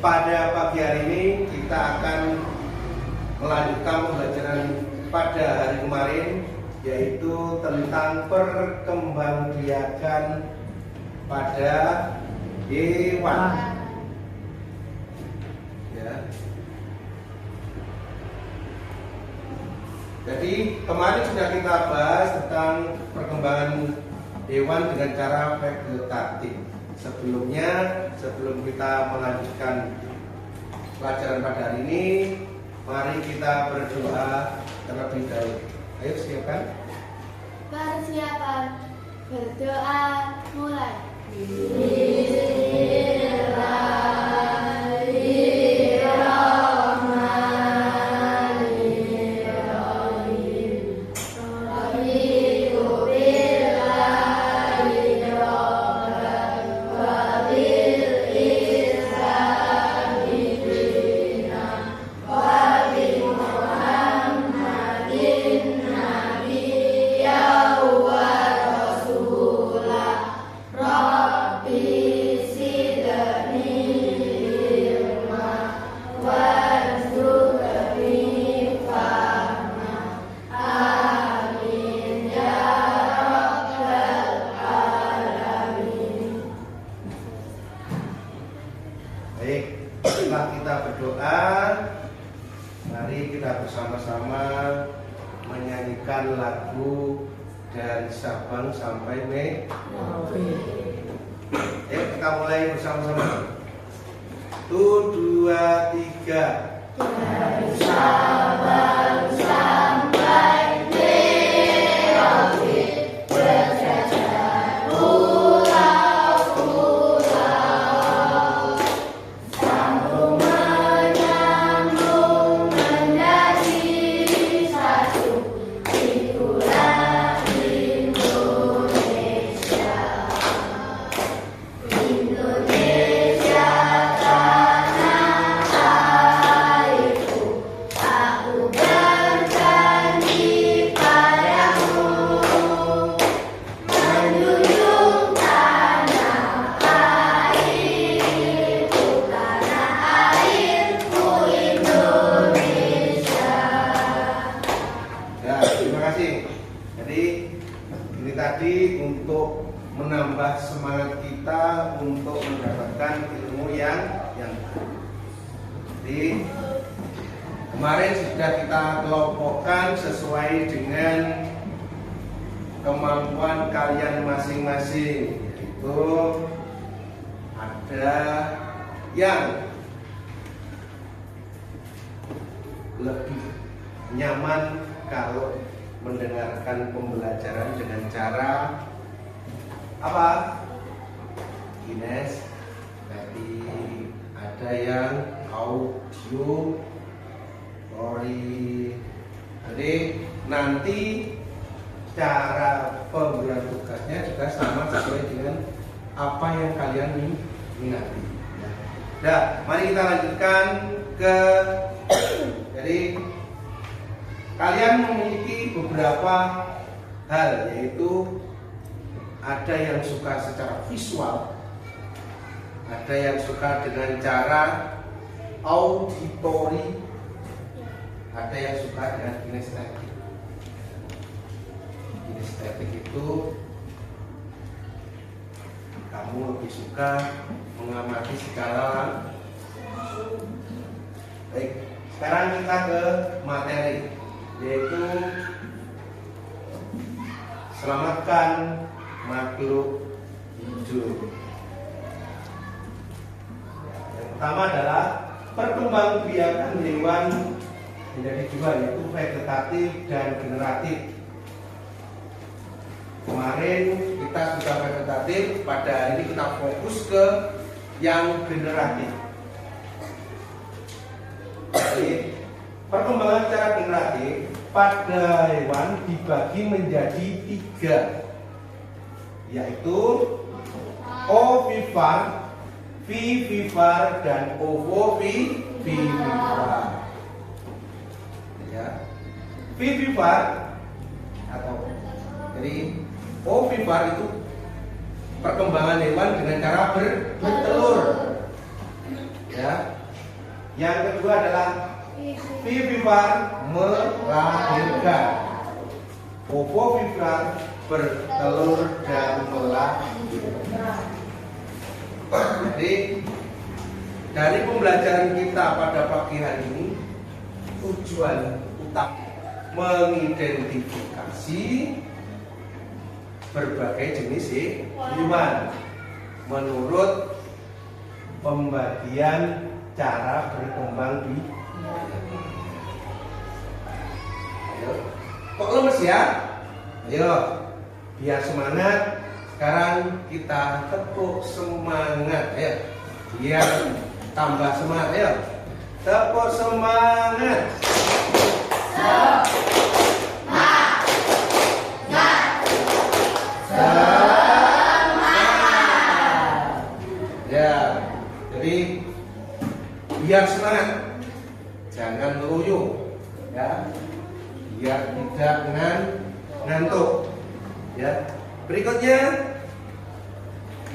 pada pagi hari ini kita akan melanjutkan pembelajaran pada hari kemarin, yaitu tentang perkembangbiakan pada hewan. Ya. Jadi kemarin sudah kita bahas tentang perkembangan hewan dengan cara vegetatif. Sebelum kita melanjutkan pelajaran pada hari ini, mari kita berdoa terlebih dahulu. Ayo siapkan. Persiapan berdoa mulai. Baik, setelah kita berdoa, mari kita bersama-sama menyanyikan lagu dari Sabang sampai Merauke. Ayo kita mulai bersama-sama. 1, 2, 3. Dari Sabang sampai Merauke, berjajar pulau-pulau, sambung menyambung menjadi satu, itulah Indonesia. Indonesia tanah airku, aku berjanji padamu, menjunjung tanah airku, Indonesia. Ya, terima kasih. Jadi ini tadi untuk menambah semangat kita untuk mendapatkan ilmu yang jadi kemarin sudah kita kelompokkan sesuai dengan kemampuan kalian masing-masing, yaitu ada yang lebih nyaman kalau mendengarkan pembelajaran dengan cara apa? Kinesthetik. Ada yang audio story. Jadi nanti cara pemberian tugasnya juga sama sesuai dengan apa yang kalian minati. Nah, mari kita lanjutkan ke jadi kalian memiliki beberapa hal, yaitu ada yang suka secara visual, ada yang suka dengan cara auditori, ada yang suka dengan kinestetik. Kinestetik itu kamu lebih suka mengamati secara baik. Sekarang kita ke materi, yaitu selamatkan makhluk hidup. Yang pertama adalah perkembangbiakan hewan menjadi dua, yaitu vegetatif dan generatif. Kemarin kita sudah vegetatif, pada hari ini kita fokus ke yang generatif. Jadi, perkembangan secara generatif pada hewan dibagi menjadi 3, yaitu ovipar, vivipar, dan ovovivipar. Ya, vivipar atau jadi ovipar itu perkembangan hewan dengan cara bertelur. Ya, Yang kedua adalah vivipar, melahirkan. Ovovivipar, bertelur dan melahirkan. Jadi dari pembelajaran kita pada pagi hari ini, tujuan utama mengidentifikasi berbagai jenis hewan menurut pembagian cara berkembang biak. Ayo, kok lemes ya? Ayo, biar semangat. Sekarang kita tepuk semangat ya, biar tambah semangat ya. Tepuk semangat. Ya, jadi biar semangat, jangan loyo, ya, biar tidak ngantuk. Ya, berikutnya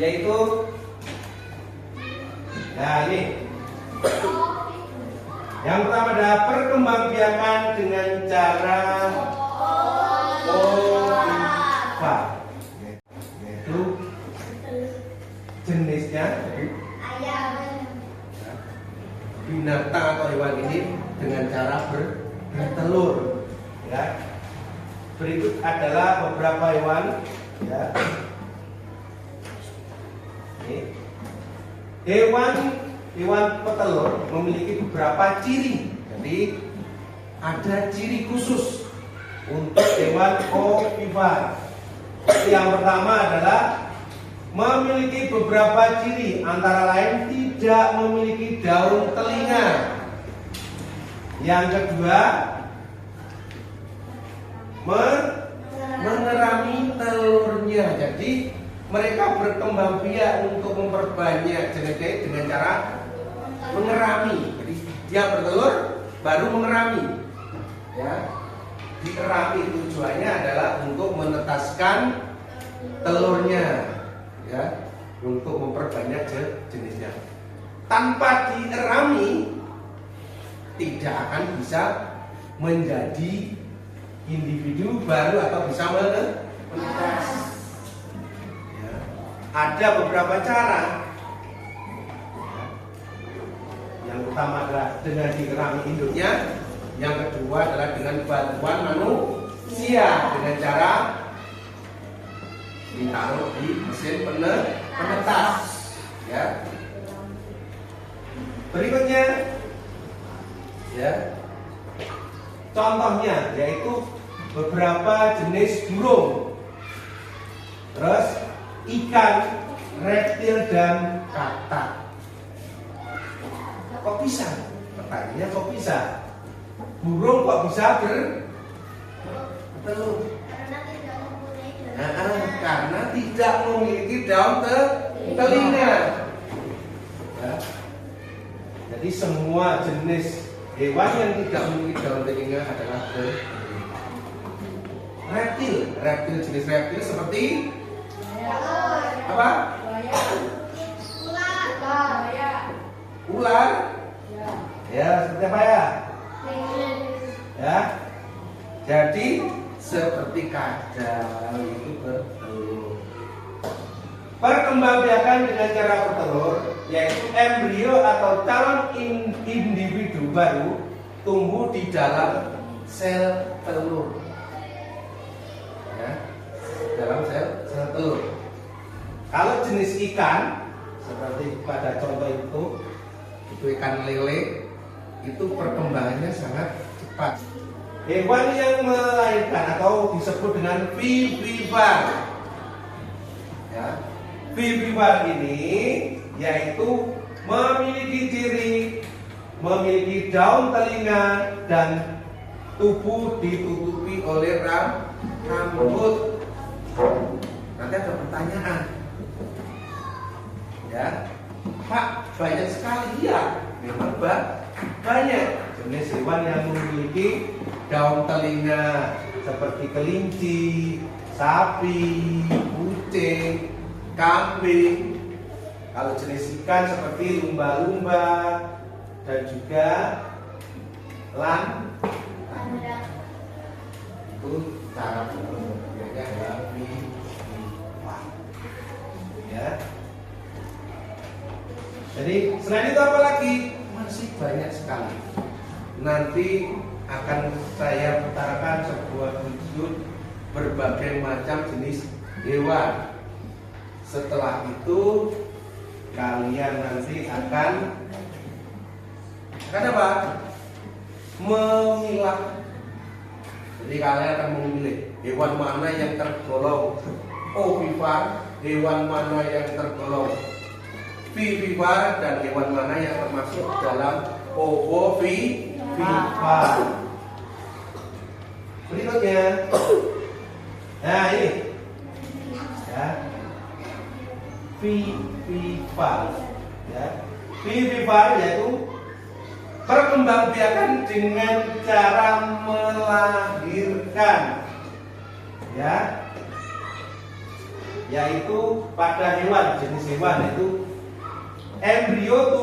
yaitu, nah ini, yang pertama adalah perkembangbiakan dengan cara ovipar, yaitu jenisnya binatang atau hewan ini dengan cara bertelur. Ya. Berikut adalah beberapa hewan. Ya. Ini. Hewan petelur memiliki beberapa ciri. Jadi ada ciri khusus untuk hewan ovipar. Yang pertama adalah memiliki beberapa ciri, antara lain tidak memiliki daun telinga. Yang kedua, mengerami telurnya. Jadi mereka berkembang biak untuk memperbanyak genetik dengan cara mengerami. Jadi dia bertelur baru mengerami. Ya, dikerami tujuannya adalah untuk menetaskan telurnya. Ya, untuk memperbanyak jenisnya. Tanpa dierami tidak akan bisa menjadi individu baru atau bisa menetas. Ya. Ada beberapa cara. Ya. Yang utama adalah dengan dierami induknya. Yang kedua adalah dengan bantuan manusia dengan cara ditaruh di mesin penetas. Ya. Berikutnya, ya, contohnya yaitu beberapa jenis burung, terus ikan, reptil dan katak. Kok bisa? Pertanyaannya kok bisa? Burung kok bisa bertelur? Karena tidak memiliki daun telinga. Ya. Jadi semua jenis hewan yang tidak memiliki daun telinga adalah reptil. Reptil, jenis reptil seperti apa? Ular. Ya, seperti apa ya? Ya. Jadi seperti kadal itu bertelur. Perkembangbiakan dengan cara bertelur, yaitu embrio atau calon individu baru tumbuh di dalam sel telur. Ya, dalam sel telur. Kalau jenis ikan seperti pada contoh itu ikan lele, itu perkembangannya sangat cepat. Hewan yang melahirkan atau disebut dengan vivipar. Ya, vivipar ini yaitu memiliki ciri memiliki daun telinga dan tubuh ditutupi oleh rambut. Nanti ada pertanyaan, ya, Pak, banyak sekali. Ya, memang banyak jenis hewan yang memiliki daun telinga seperti kelinci, sapi, kucing, kambing. Kalau jenis ikan seperti lumba-lumba, dan juga lan. Landa. Itu cara pembagiannya adalah vifar. Ya. Jadi selain itu apa lagi? Masih banyak sekali. Nanti akan saya putarkan sebuah video berbagai macam jenis hewan. Setelah itu kalian nanti akan apa? Memilah. Jadi kalian akan memilih hewan mana yang tergolong ovipar, hewan mana yang tergolong vivipar, dan hewan mana yang termasuk dalam ovovivipar. Berikutnya, nah ini, ya, vivipar, ya, vivipar yaitu perkembangbiakan dengan cara melahirkan, ya, yaitu pada hewan, jenis hewan yaitu embrio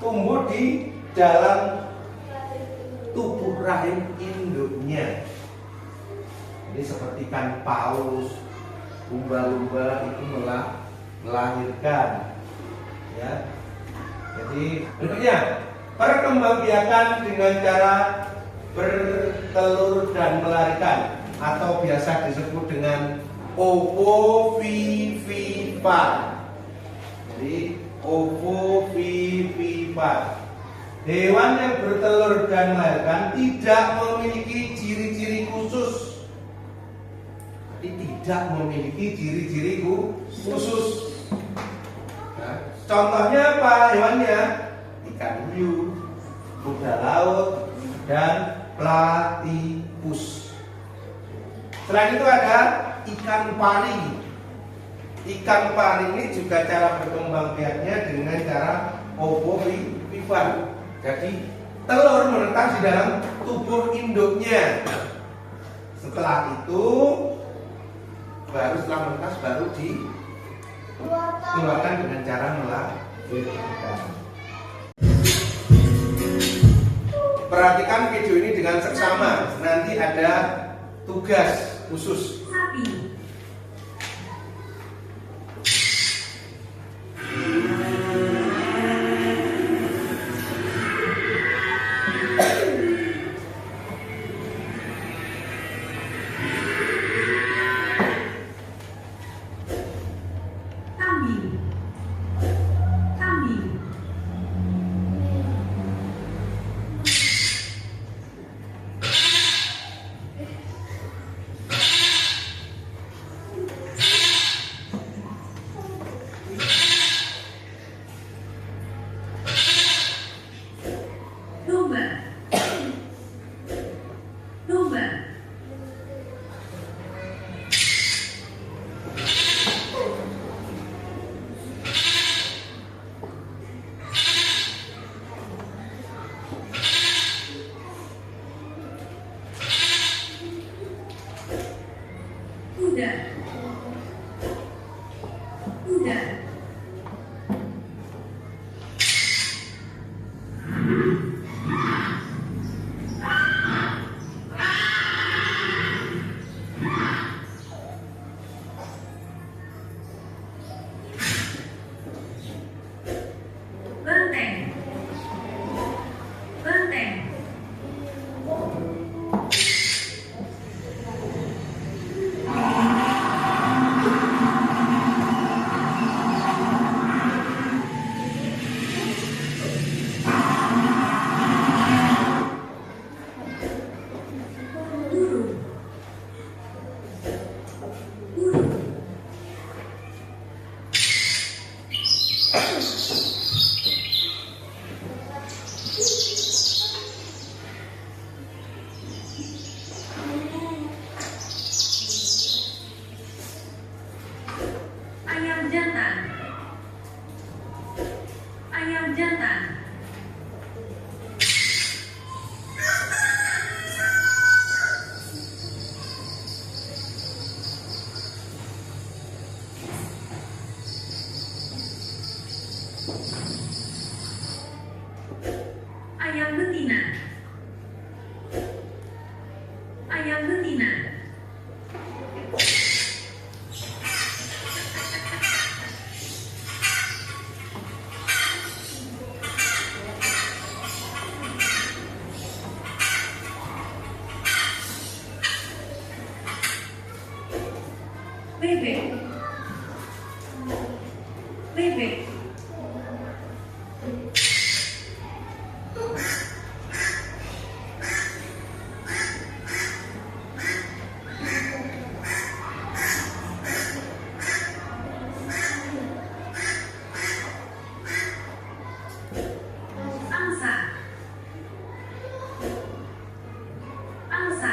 tumbuh di dalam tubuh rahim induknya. Ini seperti ikan paus, lumba-lumba itu melahirkan, ya. Jadi berikutnya, perkembangbiakan dengan cara bertelur dan melahirkan atau biasa disebut dengan ovovivipar. Jadi ovovivipar. Hewan yang bertelur dan melahirkan tidak memiliki ciri-ciri khusus. Jadi tidak memiliki ciri-ciri khusus. Nah, contohnya apa hewannya? Ikan hiu, kuda laut, dan platypus. Selain itu ada ikan pari. Ikan pari ini juga cara berkembang biaknya dengan cara ovovivipar. Jadi telur menetas di dalam tubuh induknya. Setelah itu baru setelah menetas baru dikeluarkan dengan cara melahirkan. Perhatikan video ini dengan seksama. Nanti ada tugas khusus. Sapi. Kambing. Kambing. Domba. Domba. Kuda. Kuda. Benteng. Benteng. Burung. Burung. Ayam jantan. Ayam jantan. bebek, angsa, angsa,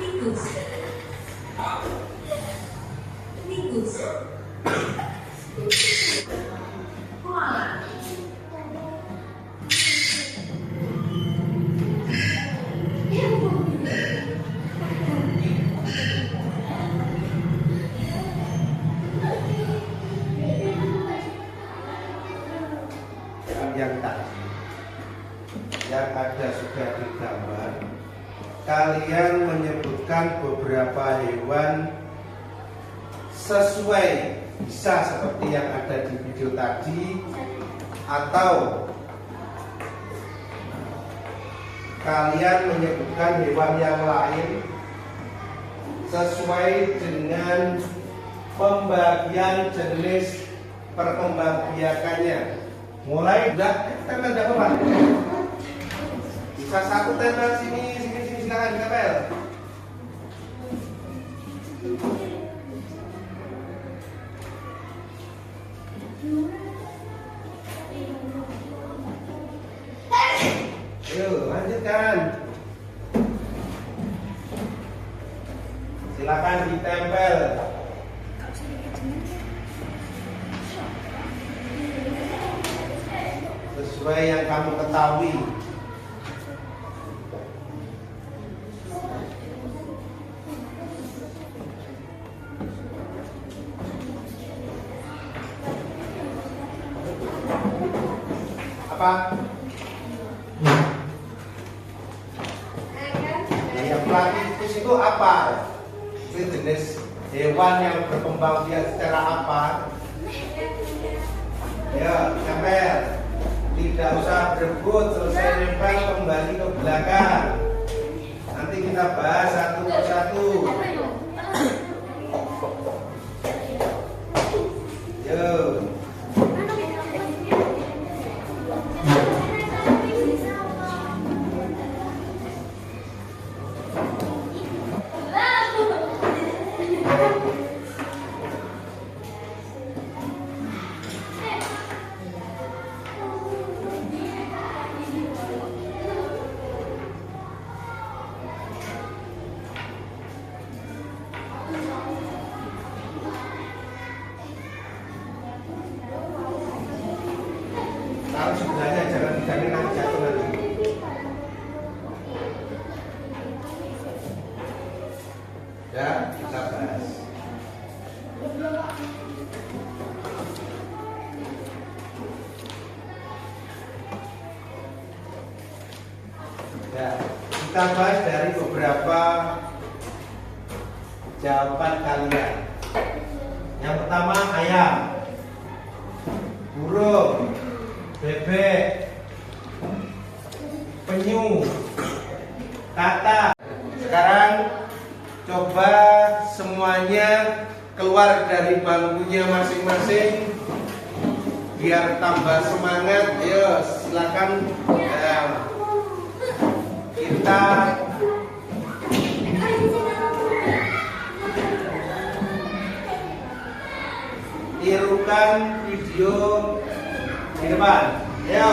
tikus, tikus, koala, yang tadi yang ada sudah digambar, kalian menyebutkan beberapa hewan sesuai, bisa seperti yang ada di video tadi, atau kalian menyebutkan hewan yang lain sesuai dengan pembagian jenis perkembangbiakannya. Mulai udah tempel enggak apa-apa. Bisa satu tempel sini silakan tempel. Ayo lanjutkan. Silakan ditempel. Sesuai yang kamu ketahui. Apa? Yang platypus itu apa? Itu jenis hewan yang berkembang biak secara apa? Ya, tempel. Tidak usah berebut, selesai nempel kembali ke belakang. Nanti kita bahas satu persatu. Yuk. Taruh sebelahnya, jangan digandeng nanti jatuh nanti. Ya, kita bahas. Ya, kita bahas dari beberapa jawaban kalian. Yang pertama ayam, burung, bebek, penyu, kata. Sekarang coba semuanya keluar dari bangkunya masing-masing biar tambah semangat. Ayo silakan ya. Kita tirukan video di depan. Ayo.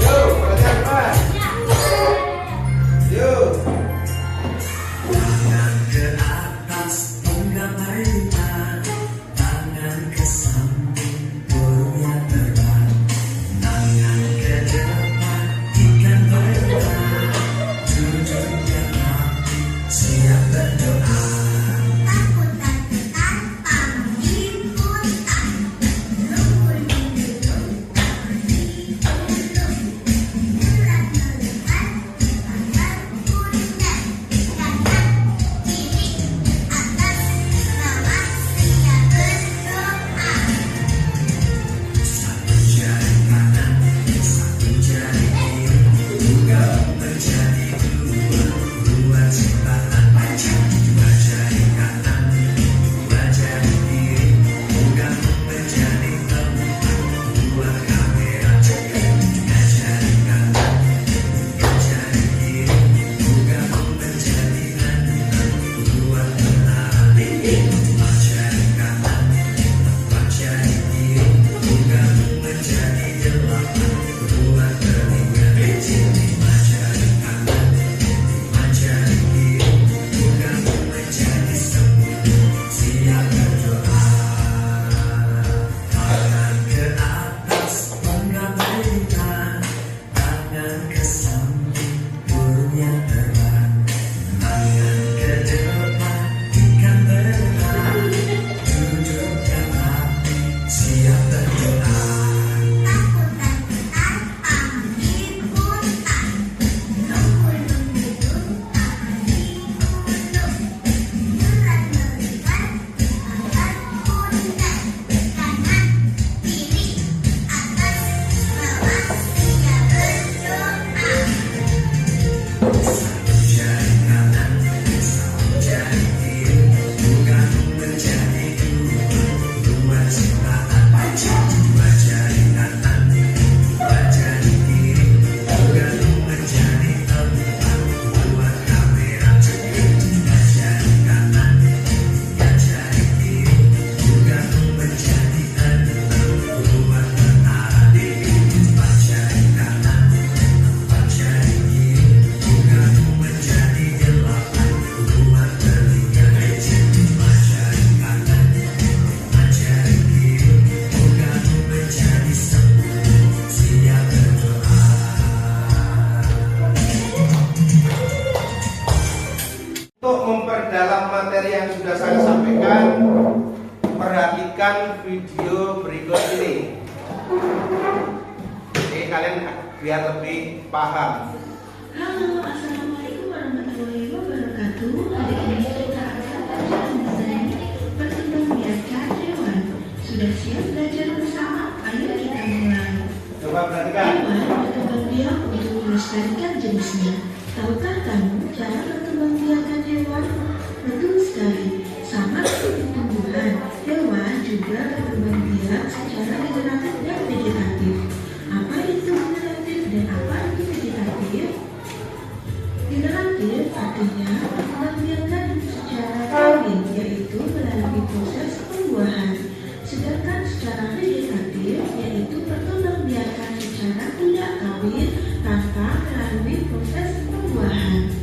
Yuk, perhatian depan. Yuk. Tangan ke atas, menggapai lipat. Tangan ke samping, burungnya terbang. Tangan ke depan, ikan berenang. Duduknya rapi, siap berdoa. dalam materi yang sudah saya sampaikan, perhatikan video berikut ini. Oke, kalian biar lebih paham. Halo, assalamualaikum warahmatullahi wabarakatuh. Hari ini kita akan belajar mengenai perkembangbiakan hewan. Sudah siap belajar bersama? Ayo kita mulai. Coba perhatikan. Hewan berkembang biak untuk melestarikan jenisnya. Tahukah kamu cara perkembangbiakan hewan? Betul sekali. Sama seperti tumbuhan, hewan juga berkembang biak secara regeneratif dan vegetatif. Apa itu regeneratif dan apa itu vegetatif? Generatif artinya perkembangbiakan secara kawin, yaitu melalui proses pembuahan. Sedangkan secara vegetatif yaitu perkembangbiakan secara tidak kawin tanpa melalui proses pembuahan.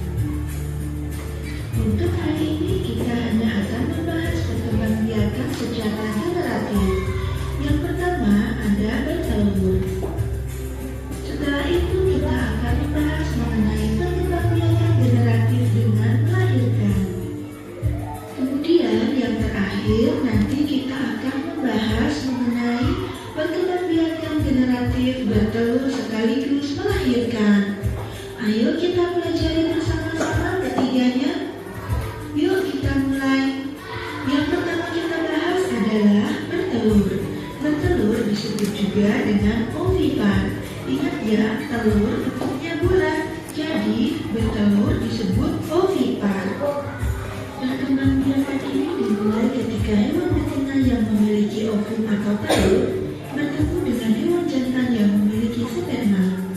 Untuk hari ini kita hanya akan membahas perkembangbiakan secara generatif. Yang pertama ada bertelur. Setelah itu kita akan membahas mengenai perkembangbiakan generatif dengan melahirkan. Kemudian yang terakhir nanti kita akan membahas mengenai perkembangbiakan generatif bertelur sekaligus melahirkan. Ayo kita pelajari bersama-sama ketiganya. Yuk kita mulai. Yang pertama kita bahas adalah bertelur. Bertelur disebut juga dengan ovipar. Ingat ya, telur bentuknya bulat, jadi bertelur disebut ovipar. Perkembangbiakan ini dimulai ketika hewan betina yang memiliki ovum atau telur bertemu dengan hewan jantan yang memiliki sperma.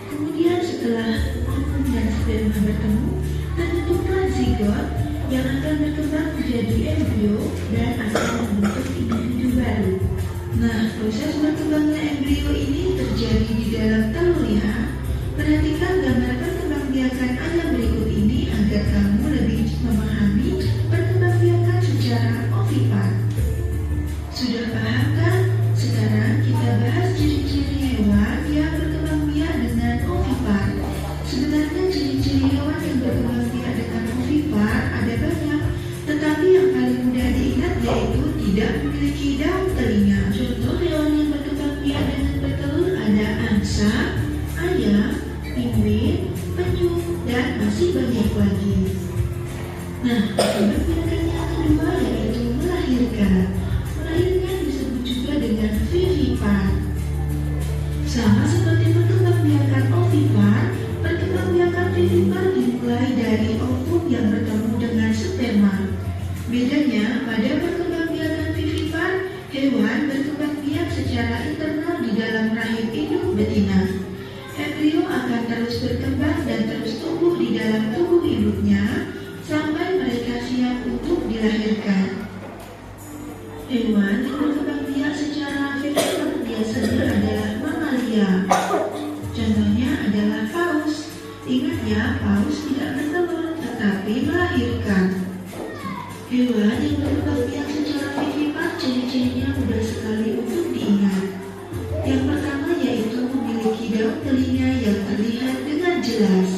Kemudian setelah ovum dan sperma bertemu, terbentuklah zigot yang akan berkembang menjadi embrio dan akan membentuk individu baru. Nah, proses berkembangnya embrio ini terjadi di dalam telur ya. Perhatikan gambar perkembangbiakan ayam berikut ini agar kamu lebih memahami perkembangbiakan secara ovipar. Sudah paham kan? Sekarang kita bahas ciri-ciri hewan yang berkembang biak dengan ovipar. Sebenarnya ciri-ciri hewan yang berkembang biak dengan ovipar ada banyak, tetapi yang paling mudah diingat yaitu tidak memiliki daun telinga. Contoh hewan yang berkembang biak dengan bertelur ada angsa, ayam, penguin, penyu, dan masih banyak lagi. Nah, perkembangbiakan yang kedua yaitu melahirkan. Melahirkan disebut juga dengan vivipar. Sama seperti perkembangbiakan ovipar, perkembangbiakan vivipar dimulai dari ovum yang bertemu dengan sperma. Bedanya pada perkembangbiakan vivipar, hewan berkembang biak secara internal di dalam rahim induk betina. Embrio akan terus berkembang dan terus tumbuh di dalam tubuh induknya sampai mereka siap untuk dilahirkan. Hewan yang berkembang biak secara vivipar biasanya adalah mamalia. Contohnya adalah paus. Ingat ya, paus tidak bertelur tetapi melahirkan. Hewan yang berkembang biak secara vivipar ciri-cirinya mudah sekali untuk diingat. Yang pertama yaitu memiliki daun telinga yang terlihat dengan jelas.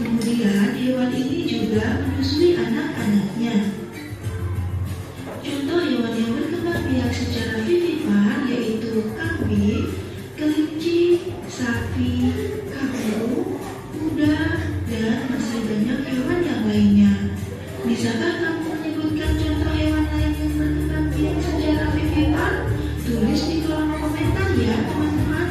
Kemudian hewan ini juga menyusui anak-anaknya. Contoh hewan yang berkembang biak secara vivipar yaitu kambing, kelinci, sapi, kanguru, kuda, dan masih banyak hewan yang lainnya. Bisakah kamu menyebutkan contoh hewan lain yang berkembang biak secara vivipar? Tulis di kolom komentar ya teman-teman.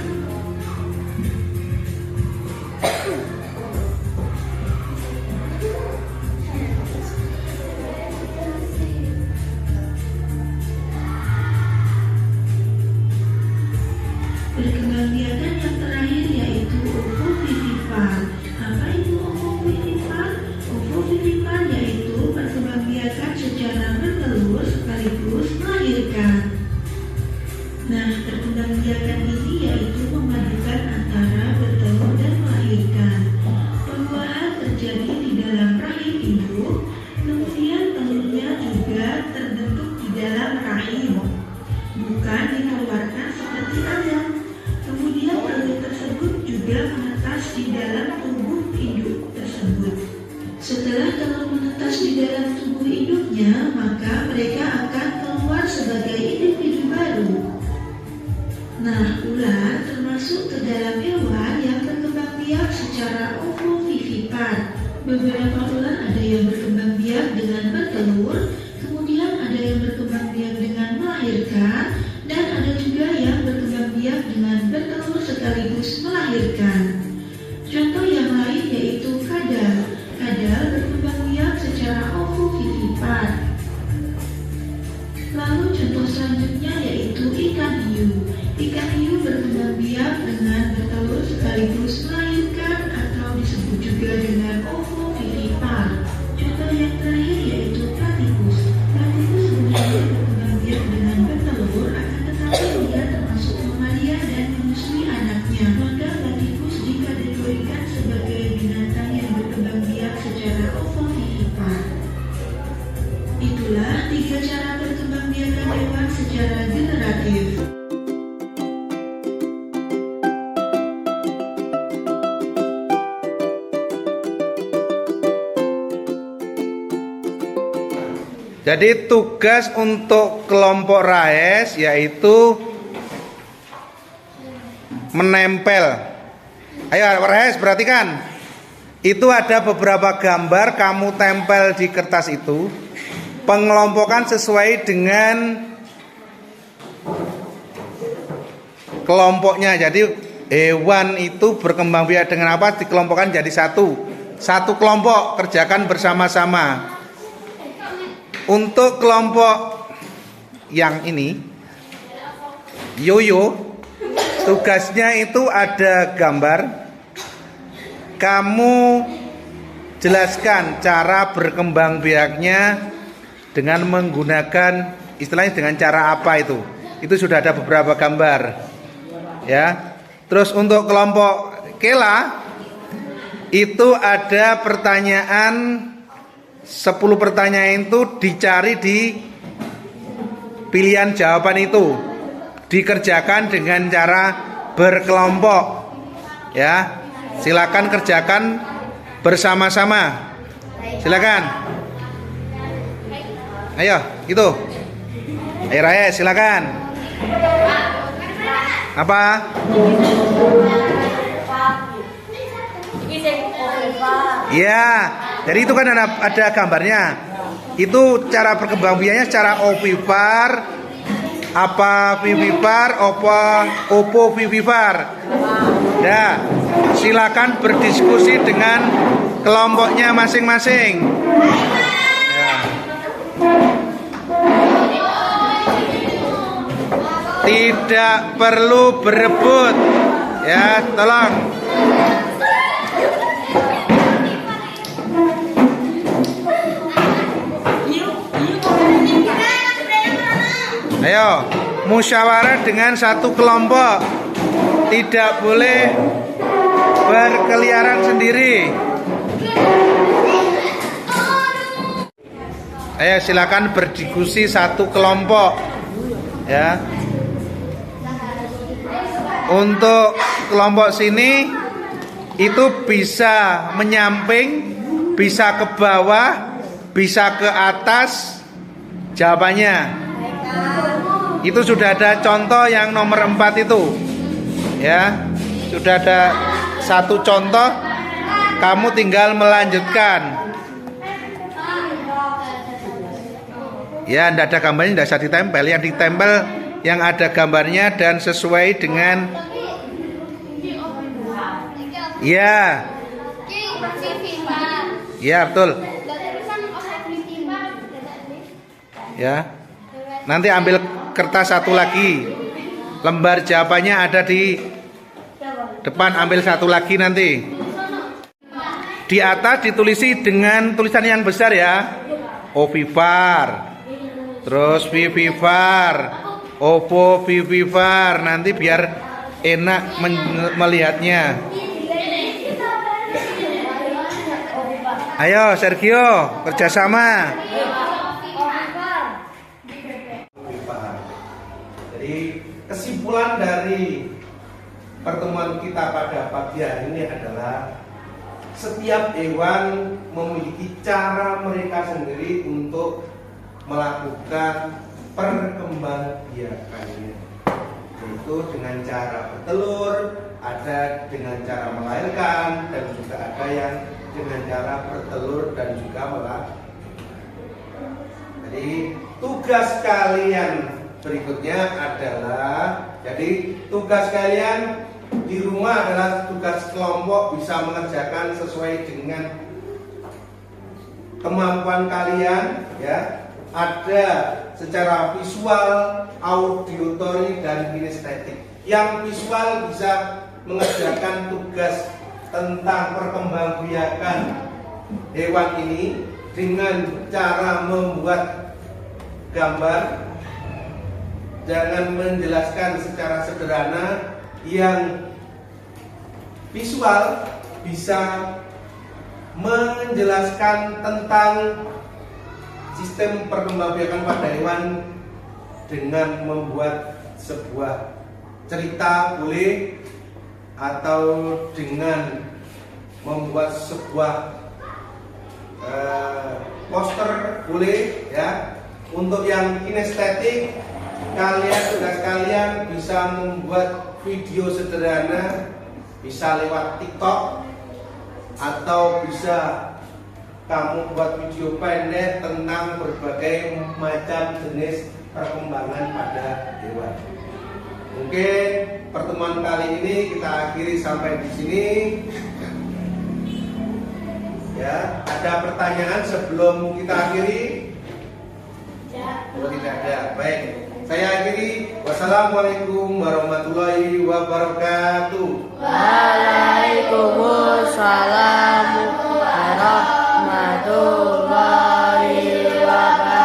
Perkembangbiakan yang terakhir yaitu Beberapa ular ada yang berkembang biak dengan bertelur, kemudian ada yang berkembang biak dengan melahirkan, dan ada juga yang berkembang biak dengan bertelur sekaligus melahirkan. Contoh yang lain yaitu kadal. Kadal berkembang biak secara ovovivipar. Lalu contoh selanjutnya yaitu ikan hiu. Ikan hiu berkembang biak dengan bertelur sekaligus melahirkan atau disebut juga dengan ovovivipar. Contoh yang terakhir yaitu platypus. Platypus sebenarnya berkembang biak dengan bertelur, akan tetapi dia termasuk mamalia dan menyusui anaknya. Maka platypus dikategorikan sebagai binatang yang berkembang biak secara ovovivipar. Itulah 3 cara perkembangbiakan hewan secara generatif. Jadi tugas untuk kelompok Raes yaitu menempel. Ayo Raes, perhatikan. Itu ada beberapa gambar kamu tempel di kertas itu. Pengelompokan sesuai dengan kelompoknya. Jadi hewan itu berkembang biak dengan apa? Dikelompokkan jadi satu kelompok, kerjakan bersama-sama. Untuk kelompok yang ini, Yoyo, tugasnya itu ada gambar. Kamu jelaskan cara berkembang biaknya dengan menggunakan istilahnya dengan cara apa itu. Itu sudah ada beberapa gambar. Ya. Terus untuk kelompok Kela itu ada pertanyaan 10 pertanyaan itu dicari di pilihan jawaban itu. Dikerjakan dengan cara berkelompok. Ya. Silakan kerjakan bersama-sama. Silakan. Ayo, gitu. Ayo Raya, silakan. Apa? Iya, jadi itu kan ada gambarnya. Itu cara perkembangbiakannya secara ovipar, apa vivipar, opovivipar. Ya, silakan berdiskusi dengan kelompoknya masing-masing. Ya. Tidak perlu berebut. Ya, tolong. Ayo, musyawarah dengan satu kelompok. Tidak boleh berkeliaran sendiri. Ayo silakan berdiskusi satu kelompok. Ya. Untuk kelompok sini itu bisa menyamping, bisa ke bawah, bisa ke atas jawabannya. Itu sudah ada contoh yang nomor 4 itu. Ya, sudah ada satu contoh. Kamu tinggal melanjutkan. Ya, tidak ada gambarnya, tidak usah ditempel. Yang ditempel yang ada gambarnya dan sesuai dengan. Ya. Ya, betul. Ya. Nanti ambil kertas satu lagi. Lembar jawabannya ada di depan, ambil satu lagi nanti. Di atas ditulisi dengan tulisan yang besar ya. Ovipar. Terus vivipar. Opovivipar. Nanti biar enak melihatnya. Ayo Sergio, kerjasama. Jadi kesimpulan dari pertemuan kita pada pagi hari ini adalah setiap hewan memiliki cara mereka sendiri untuk melakukan perkembangbiakannya, yaitu dengan cara bertelur, ada dengan cara melahirkan, dan juga ada yang dengan cara bertelur dan juga melahirkan. Jadi tugas kalian berikutnya adalah, jadi tugas kalian di rumah adalah tugas kelompok bisa mengerjakan sesuai dengan kemampuan kalian ya. Ada secara visual, auditory dan kinestetik. Yang visual bisa mengerjakan tugas tentang perkembangbiakan hewan ini dengan cara membuat gambar. Jangan menjelaskan secara sederhana, yang visual bisa menjelaskan tentang sistem perkembangbiakan pada hewan dengan membuat sebuah cerita boleh, atau dengan membuat sebuah poster boleh ya. Untuk yang kinestetik, tugas kalian bisa membuat video sederhana, bisa lewat TikTok, atau bisa kamu buat video pendek tentang berbagai macam jenis perkembangan pada hewan. Mungkin pertemuan kali ini kita akhiri sampai di sini. Ya, ada pertanyaan sebelum kita akhiri? Oh, tidak ada. Baik, saya akhiri. Wassalamualaikum warahmatullahi wabarakatuh. Waalaikumsalam warahmatullahi wabarakatuh.